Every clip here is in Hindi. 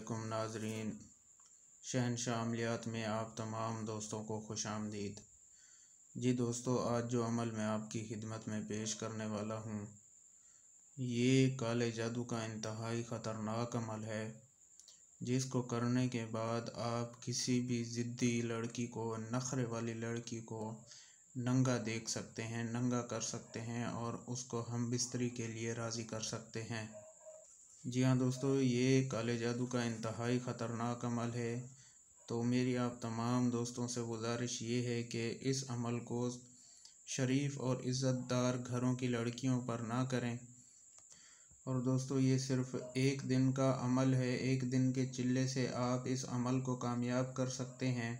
अस्सलामुअलैकुम नाजरीन, शहनशाह अमलियात में आप तमाम दोस्तों को खुशामदीद। जी दोस्तों, आज जो अमल मैं आपकी खिदमत में पेश करने वाला हूँ, ये काले जादू का इंतहाई ख़तरनाक अमल है, जिसको करने के बाद आप किसी भी ज़िद्दी लड़की को, नखरे वाली लड़की को नंगा देख सकते हैं, नंगा कर सकते हैं और उसको हम बिस्तरी के लिए राज़ी कर सकते हैं। जी हाँ दोस्तों, ये काले जादू का इंतहाई ख़तरनाक अमल है। तो मेरी आप तमाम दोस्तों से गुजारिश ये है कि इस अमल को शरीफ और इज़्ज़तदार घरों की लड़कियों पर ना करें। और दोस्तों, ये सिर्फ़ एक दिन का अमल है, एक दिन के चिल्ले से आप इस अमल को कामयाब कर सकते हैं।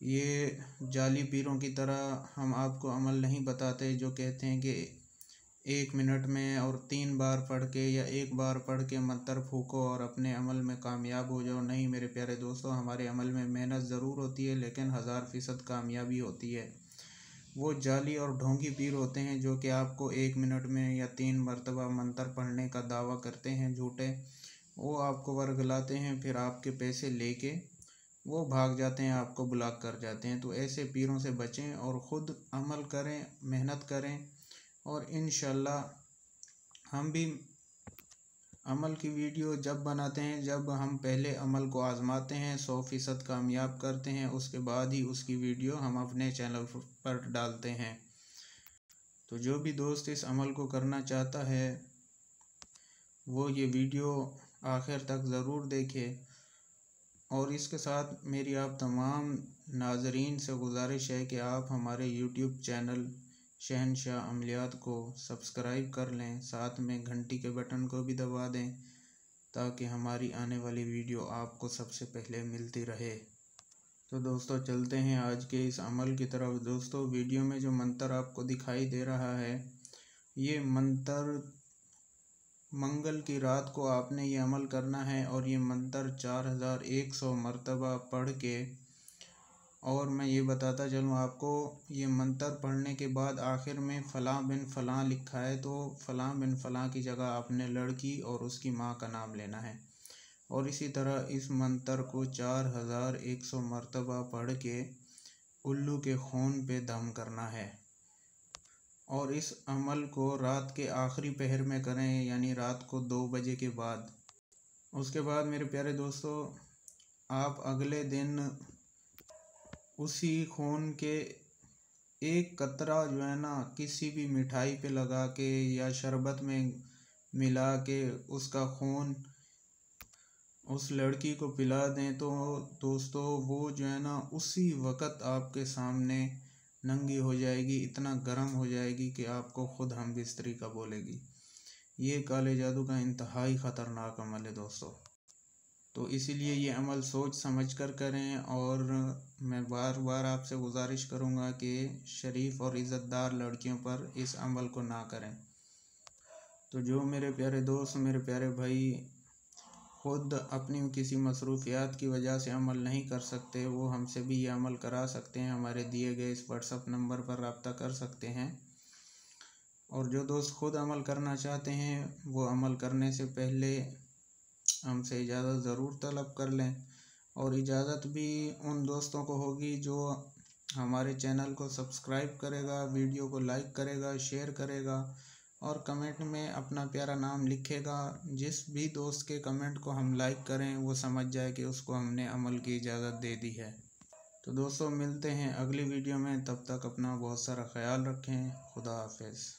ये जाली पीरों की तरह हम आपको अमल नहीं बताते जो कहते हैं कि 1 मिनट में और 3 बार पढ़ के या 1 बार पढ़ के मंत्र फूको और अपने अमल में कामयाब हो जाओ। नहीं मेरे प्यारे दोस्तों, हमारे अमल में मेहनत ज़रूर होती है, लेकिन 1000% कामयाबी होती है। वो जाली और ढोंगी पीर होते हैं जो कि आपको 1 मिनट में या 3 मरतबा मंत्र पढ़ने का दावा करते हैं झूठे। वो आपको वर्गलाते हैं, फिर आपके पैसे लेके वो भाग जाते हैं, आपको ब्लॉक कर जाते हैं। तो ऐसे पीरों से बचें और ख़ुद अमल करें, मेहनत करें और इंशाल्लाह हम भी अमल की वीडियो जब बनाते हैं, जब हम पहले अमल को आज़माते हैं, 100% कामयाब करते हैं, उसके बाद ही उसकी वीडियो हम अपने चैनल पर डालते हैं। तो जो भी दोस्त इस अमल को करना चाहता है वो ये वीडियो आखिर तक ज़रूर देखे। और इसके साथ मेरी आप तमाम नाजरीन से गुजारिश है कि आप हमारे यूट्यूब चैनल शहनशाह अमलियात को सब्सक्राइब कर लें, साथ में घंटी के बटन को भी दबा दें ताकि हमारी आने वाली वीडियो आपको सबसे पहले मिलती रहे। तो दोस्तों, चलते हैं आज के इस अमल की तरफ। दोस्तों, वीडियो में जो मंत्र आपको दिखाई दे रहा है, ये मंत्र मंगल की रात को आपने ये अमल करना है और ये मंत्र 4100 मरतबा पढ़ के, और मैं ये बताता चलूँ आपको, ये मंत्र पढ़ने के बाद आखिर में फ़लाँ बिन फ़लाँ लिखा है, तो फ़लाँ बिन फ़लाँ की जगह आपने लड़की और उसकी माँ का नाम लेना है। और इसी तरह इस मंत्र को 4100 मरतबा पढ़ के उल्लू के खून पे दम करना है। और इस अमल को रात के आखिरी पहर में करें, यानी रात को 2 बजे के बाद। उसके बाद मेरे प्यारे दोस्तों, आप अगले दिन उसी खून के एक कतरा जो है ना, किसी भी मिठाई पे लगा के या शरबत में मिला के उसका खून उस लड़की को पिला दें। तो दोस्तों, वो जो है ना उसी वक़्त आपके सामने नंगी हो जाएगी, इतना गर्म हो जाएगी कि आपको ख़ुद हम बिस्तरी का बोलेगी। ये काले जादू का इंतहाई ख़तरनाक अमल है दोस्तों। तो इसीलिए ये अमल सोच समझ कर करें। और मैं बार बार आपसे गुजारिश करूँगा कि शरीफ और इज़्ज़तदार लड़कियों पर इस अमल को ना करें। तो जो मेरे प्यारे दोस्त, मेरे प्यारे भाई ख़ुद अपनी किसी मसरूफियात की वजह से अमल नहीं कर सकते, वो हमसे भी ये अमल करा सकते हैं। हमारे दिए गए इस व्हाट्सएप नंबर पर रब्ता कर सकते हैं। और जो दोस्त ख़ुद अमल करना चाहते हैं, वो अमल करने से पहले हमसे इजाज़त ज़रूर तलब कर लें। और इजाज़त भी उन दोस्तों को होगी जो हमारे चैनल को सब्सक्राइब करेगा, वीडियो को लाइक करेगा, शेयर करेगा और कमेंट में अपना प्यारा नाम लिखेगा। जिस भी दोस्त के कमेंट को हम लाइक करें, वो समझ जाए कि उसको हमने अमल की इजाज़त दे दी है। तो दोस्तों, मिलते हैं अगली वीडियो में, तब तक अपना बहुत सारा ख्याल रखें। खुदा हाफिज़।